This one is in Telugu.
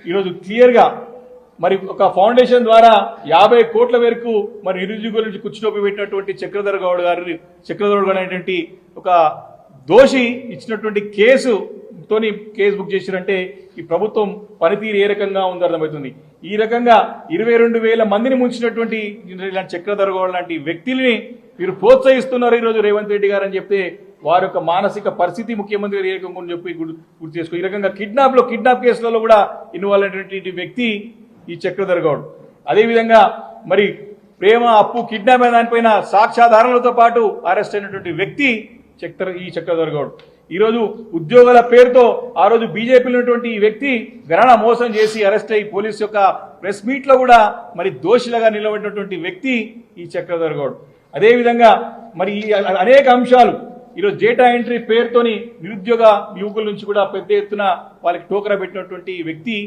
ఈరోజు క్లియర్గా మరి ఒక ఫౌండేషన్ ద్వారా 50 కోట్ల వరకు మరి నిరుద్యోగుల నుంచి కుచ్చుటోపి పెట్టినటువంటి చక్రధర్ గౌడ్ అనేటువంటి ఒక దోషి ఇచ్చినటువంటి కేసుతోని కేసు బుక్ చేసిరంటే ఈ ప్రభుత్వం పనితీరు ఏ రకంగా ఉందో అర్థమవుతుంది. ఈ రకంగా 22,000 మందిని ముంచినటువంటి ఇలాంటి చక్రధర్ గౌడ్ లాంటి వ్యక్తుల్ని మీరు ప్రోత్సహిస్తున్నారు ఈరోజు రేవంత్ రెడ్డి గారు అని చెప్తే వారి యొక్క మానసిక పరిస్థితి ముఖ్యమంత్రి గారు ఏ రకంగా అని చెప్పి గుర్తు చేసుకో. ఈ రకంగా కిడ్నాప్ కేసులలో కూడా ఇన్వాల్వ్ అయినటువంటి వ్యక్తి ఈ చక్రధర్ గౌడ్. అదేవిధంగా మరి ప్రేమ అప్పు కిడ్నాప్ అయిన దానిపైన సాక్ష్యాధారాలతో పాటు అరెస్ట్ అయినటువంటి వ్యక్తి ఈ చక్రధర్ గౌడ్. ఈరోజు ఉద్యోగాల పేరుతో ఆ రోజు బీజేపీలో ఉన్నటువంటి ఈ వ్యక్తి గణన మోసం చేసి అరెస్ట్ అయ్యి పోలీసు యొక్క ప్రెస్ మీట్ లో కూడా మరి దోషిలుగా నిలబడినటువంటి వ్యక్తి ఈ చక్రధర్ గౌడ్. అదేవిధంగా మరి ఈ అనేక అంశాలు ఈరోజు డేటా ఎంట్రీ పేరుతోని నిరుద్యోగ యువకుల నుంచి కూడా పెద్ద ఎత్తున వాళ్ళకి టోకరా పెట్టినటువంటి వ్యక్తి